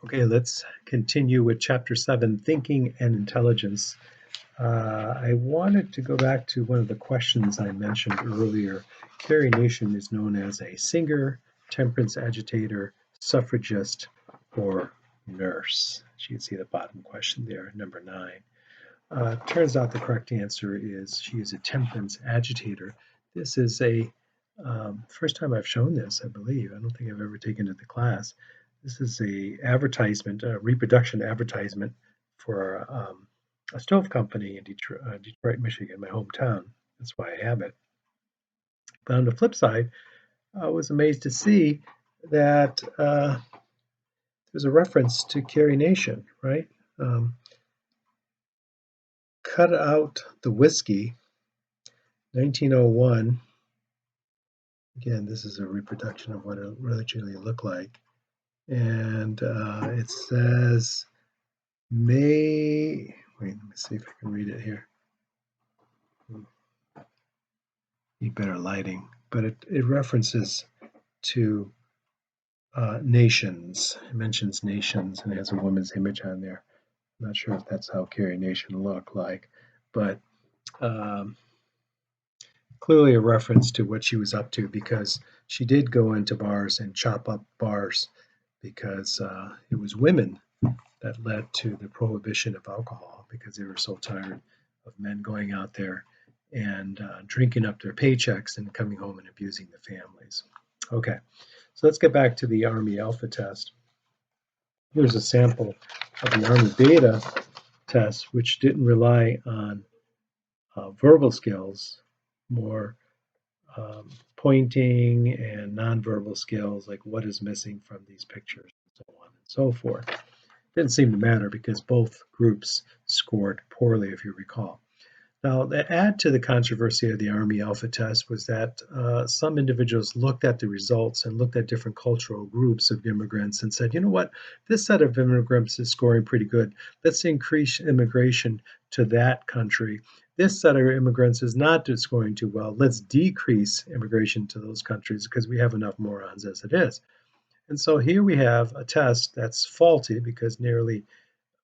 Okay, let's continue with Chapter 7, Thinking and Intelligence. I wanted to go back to one of the questions I mentioned earlier. Carrie Nation is known as a singer, temperance agitator, suffragist, or nurse. As you can see the bottom question there, number 9. Turns out the correct answer is she is a temperance agitator. This is a first time I've shown this, I believe. I don't think I've ever taken it to class. This is a advertisement, a reproduction advertisement for a stove company in Detroit, Michigan, my hometown. That's why I have it. But on the flip side, I was amazed to see that there's a reference to Carrie Nation, right? Cut Out the Whiskey, 1901. Again, this is a reproduction of what it originally looked like. And it says, wait, let me see if I can read it here. Need better lighting. But it references to nations. It mentions nations and it has a woman's image on there. I'm not sure if that's how Carrie Nation looked like, but clearly a reference to what she was up to, because she did go into bars and chop up bars because it was women that led to the prohibition of alcohol, because they were so tired of men going out there and drinking up their paychecks and coming home and abusing the families. Okay, so let's get back to the Army Alpha test. Here's a sample of the Army Beta test, which didn't rely on verbal skills, more pointing and nonverbal skills, like what is missing from these pictures, and so on and so forth. Didn't seem to matter because both groups scored poorly, if you recall. Now, the add to the controversy of the Army Alpha test was that some individuals looked at the results and looked at different cultural groups of immigrants and said, you know what, this set of immigrants is scoring pretty good. Let's increase immigration to that country. This set of immigrants is not scoring too well. Let's decrease immigration to those countries because we have enough morons as it is. And so here we have a test that's faulty because nearly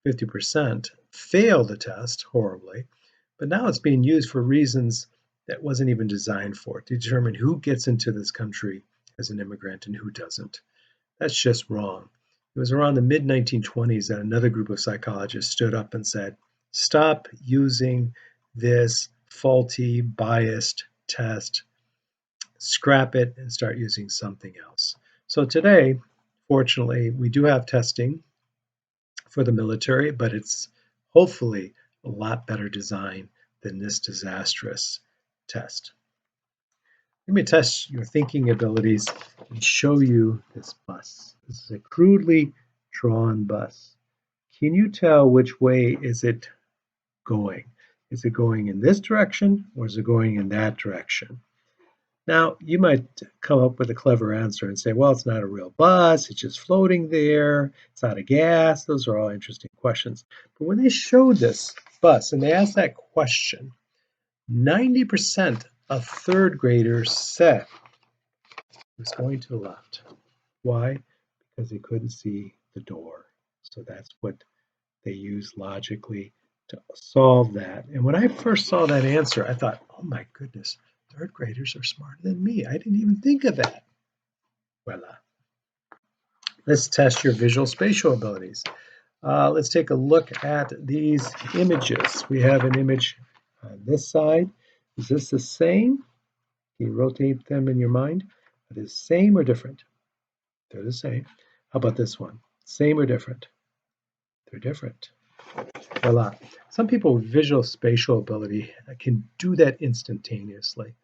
50% failed the test horribly, but now it's being used for reasons that wasn't even designed for, to determine who gets into this country as an immigrant and who doesn't. That's just wrong. It was around the mid-1920s that another group of psychologists stood up and said, stop using this faulty, biased test, scrap it and start using something else. So today, fortunately, we do have testing for the military, but it's hopefully a lot better design than this disastrous test. Let me test your thinking abilities and show you this bus. This is a crudely drawn bus. Can you tell which way is it going? Is it going in this direction or is it going in that direction? Now, you might come up with a clever answer and say, well, it's not a real bus, it's just floating there, it's out of gas. Those are all interesting questions. But when they showed this bus and they asked that question, 90% of third graders said it was going to the left. Why? Because they couldn't see the door. So that's what they used logically to solve that. And when I first saw that answer, I thought, oh my goodness, third graders are smarter than me. I didn't even think of that. Voila. Let's test your visual spatial abilities. Let's take a look at these images. We have an image on this side. Is this the same? Can you rotate them in your mind? Are they the same or different? They're the same. How about this one? Same or different? They're different. Voila. Some people with visual spatial ability can do that instantaneously.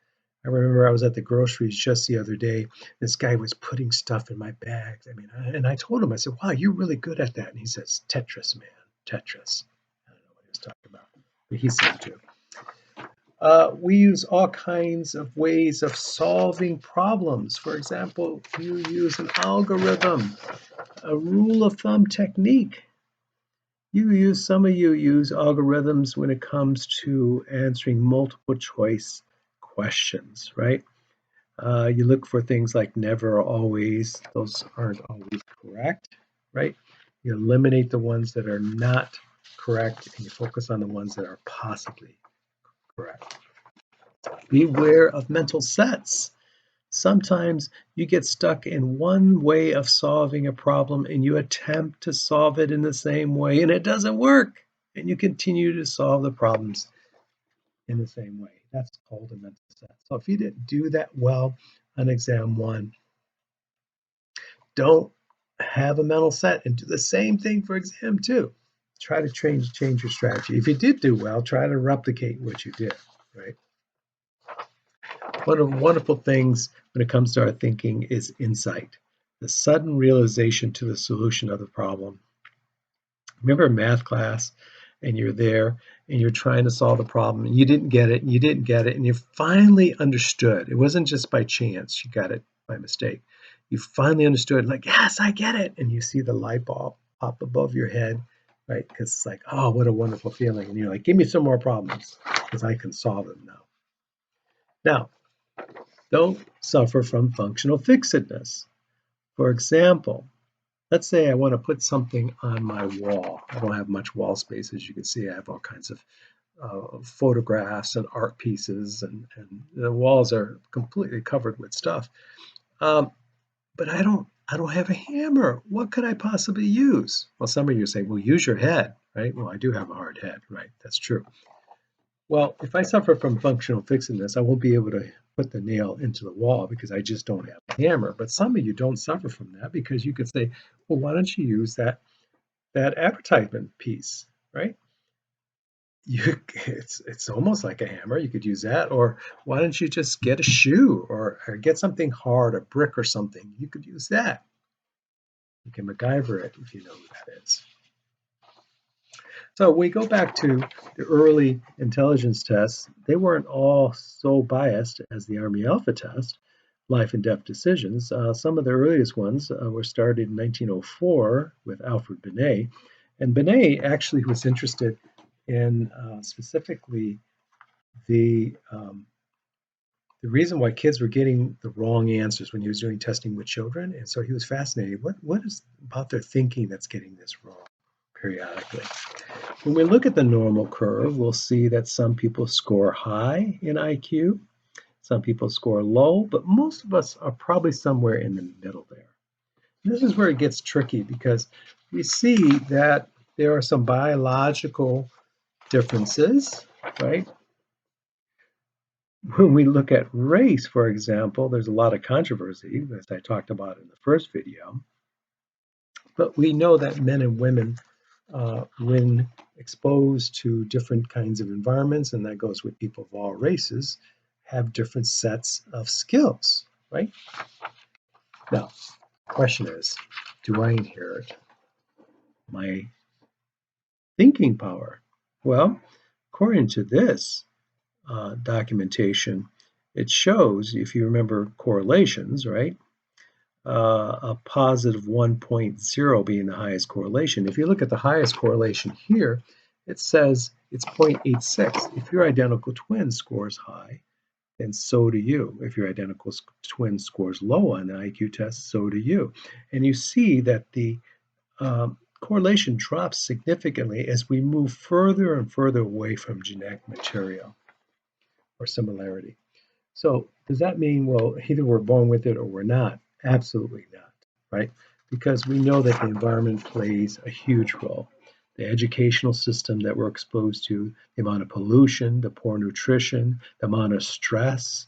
I remember I was at the groceries just the other day. This guy was putting stuff in my bags. And I told him, I said, wow, you're really good at that. And he says, Tetris, man, Tetris. I don't know what he was talking about, but he seemed to. We use all kinds of ways of solving problems. For example, you use an algorithm, a rule of thumb technique. Some of you use algorithms when it comes to answering multiple choice questions, right? You look for things like never or always. Those aren't always correct, right? You eliminate the ones that are not correct, and you focus on the ones that are possibly correct. Beware of mental sets. Sometimes you get stuck in one way of solving a problem and you attempt to solve it in the same way and it doesn't work. And you continue to solve the problems in the same way. That's called a mental set. So if you didn't do that well on exam one, don't have a mental set and do the same thing for exam two. Try to change your strategy. If you did do well, try to replicate what you did, right? One of the wonderful things when it comes to our thinking is insight, the sudden realization to the solution of the problem. Remember math class and you're there and you're trying to solve the problem and you didn't get it and you didn't get it and you finally understood. It wasn't just by chance you got it by mistake. You finally understood, like, yes, I get it. And you see the light bulb pop above your head, right? Because it's like, oh, what a wonderful feeling. And you're like, give me some more problems because I can solve them now. Now, don't suffer from functional fixedness. For example, let's say I want to put something on my wall. I don't have much wall space. As you can see, I have all kinds of photographs and art pieces, and the walls are completely covered with stuff. But I don't have a hammer. What could I possibly use? Well, some of you say, well, use your head, right? Well, I do have a hard head, right? That's true. Well, if I suffer from functional fixedness, I won't be able to put the nail into the wall because I just don't have a hammer. But some of you don't suffer from that because you could say, well, why don't you use that advertisement piece, right? It's almost like a hammer. You could use that. Or why don't you just get a shoe or get something hard, a brick or something? You could use that. You can MacGyver it if you know who that is. So we go back to the early intelligence tests. They weren't all so biased as the Army Alpha test, life and death decisions. Some of the earliest ones were started in 1904 with Alfred Binet. And Binet actually was interested in specifically the reason why kids were getting the wrong answers when he was doing testing with children. And so he was fascinated. What is about their thinking that's getting this wrong periodically? When we look at the normal curve, we'll see that some people score high in IQ, some people score low, but most of us are probably somewhere in the middle there. This is where it gets tricky because we see that there are some biological differences, right? When we look at race, for example, there's a lot of controversy, as I talked about in the first video, but we know that men and women, when exposed to different kinds of environments, and that goes with people of all races, have different sets of skills, right? Now, the question is, do I inherit my thinking power? Well, according to this documentation, it shows, if you remember correlations, right? A positive 1.0 being the highest correlation. If you look at the highest correlation here, it says it's 0.86. If your identical twin scores high, then so do you. If your identical twin scores low on the IQ test, so do you. And you see that the correlation drops significantly as we move further and further away from genetic material or similarity. So does that mean, well, either we're born with it or we're not? Absolutely not, right? Because we know that the environment plays a huge role. The educational system that we're exposed to, the amount of pollution, the poor nutrition, the amount of stress.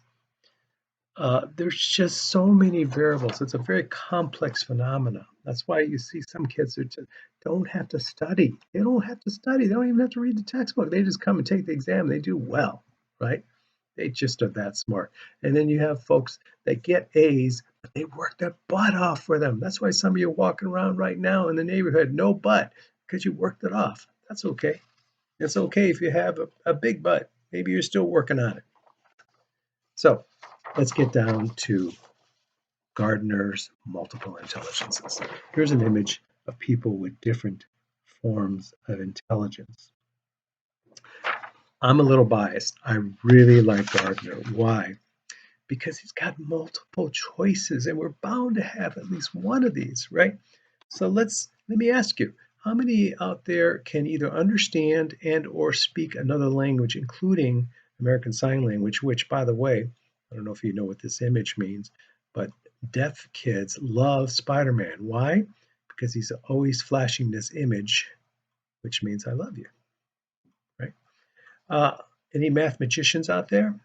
There's just so many variables. It's a very complex phenomenon. That's why you see some kids that just don't have to study. They don't have to study. They don't even have to read the textbook. They just come and take the exam. They do well, right? They just are that smart. And then you have folks that get A's, but they work their butt off for them. That's why some of you are walking around right now in the neighborhood, no butt, because you worked it off. That's okay. It's okay if you have a big butt. Maybe you're still working on it. So let's get down to Gardner's multiple intelligences. Here's an image of people with different forms of intelligence. I'm a little biased. I really like Gardner. Why? Because he's got multiple choices and we're bound to have at least one of these, right? So let's Let me ask you, how many out there can either understand and or speak another language, including American Sign Language, which, by the way, I don't know if you know what this image means, but deaf kids love Spider-Man. Why? Because he's always flashing this image, which means I love you, right? Uh, any mathematicians out there?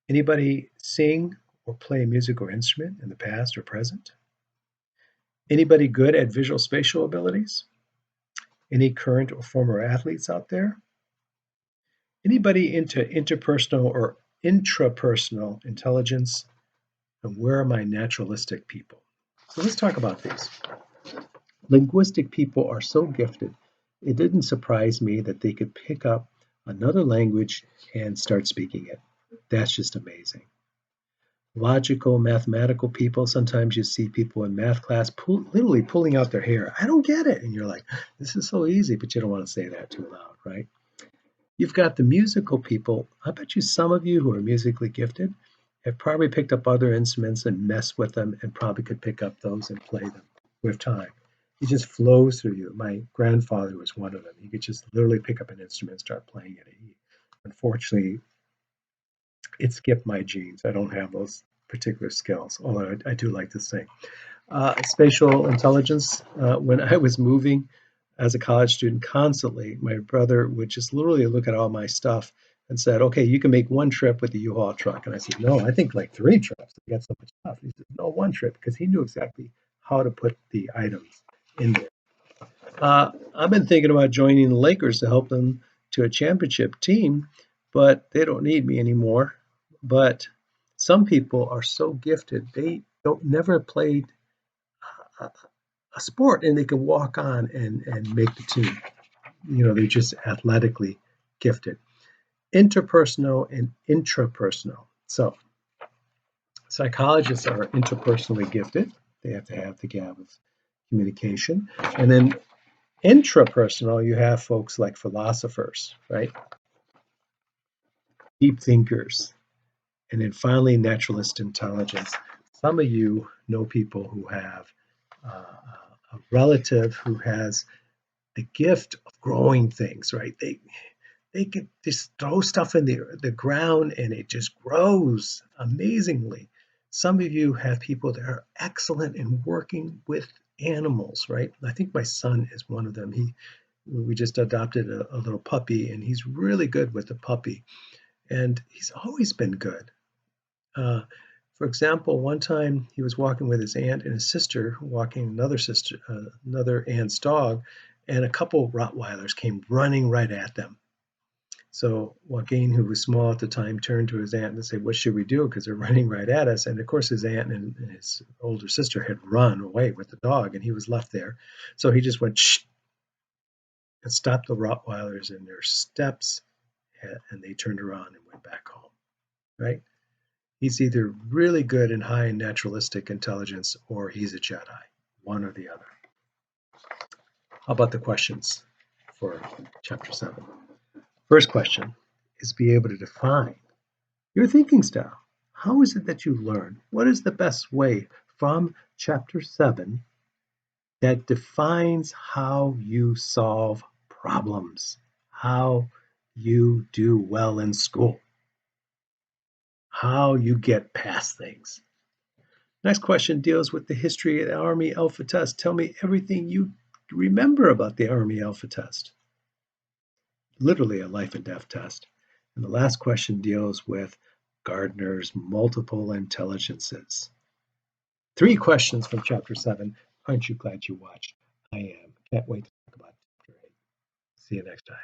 Anybody sing or play a musical instrument in the past or present? Anybody good at visual spatial abilities? Any current or former athletes out there? Anybody into interpersonal or intrapersonal intelligence? And where are my naturalistic people? So let's talk about these. Linguistic people are so gifted, it didn't surprise me that they could pick up another language and start speaking it. That's just amazing. Logical, mathematical people, sometimes you see people in math class literally pulling out their hair. I don't get it. And you're like, this is so easy, but you don't want to say that too loud, right? You've got the musical people. I bet you some of you who are musically gifted have probably picked up other instruments and messed with them and probably could pick up those and play them with time. It just flows through you. My grandfather was one of them. He could just literally pick up an instrument and start playing it. Unfortunately, it skipped my genes. I don't have those particular skills, although I do like to sing. Spatial intelligence, when I was moving as a college student constantly, my brother would just literally look at all my stuff and said, okay, you can make one trip with the U-Haul truck. And I said, no, I think like 3 trips. I got so much stuff. He said, no, 1 trip, because he knew exactly how to put the items in there. I've been thinking about joining the Lakers to help them to a championship team, but they don't need me anymore. But some people are so gifted, they don't never played a sport and they can walk on and make the team. They're just athletically gifted. Interpersonal and intrapersonal. So psychologists are interpersonally gifted. They have to have the gap of communication. And then intrapersonal, you have folks like philosophers, right? Deep thinkers. And then finally, naturalist intelligence. Some of you know people who have a relative who has the gift of growing things, right? They can just throw stuff in the ground and it just grows amazingly. Some of you have people that are excellent in working with animals, right? I think my son is one of them. We just adopted a little puppy, and he's really good with the puppy, and he's always been good. For example, one time he was walking with his aunt and his sister, walking another aunt's dog, and a couple of Rottweilers came running right at them. So Joaquin, who was small at the time, turned to his aunt and said, what should we do? Because they're running right at us. And of course, his aunt and his older sister had run away with the dog, and he was left there. So he just went, shh, and stopped the Rottweilers in their steps, and they turned around and went back home, right? He's either really good and high in naturalistic intelligence, or he's a Jedi, one or the other. How about the questions for Chapter 7? First question is be able to define your thinking style. How is it that you learn? What is the best way from Chapter 7 that defines how you solve problems, how you do well in school, how you get past things? Next question deals with the history of the Army Alpha Test. Tell me everything you remember about the Army Alpha Test. Literally a life and death test. And the last question deals with Gardner's multiple intelligences. 3 questions from Chapter 7. Aren't you glad you watched? I am. Can't wait to talk about Chapter 8. See you next time.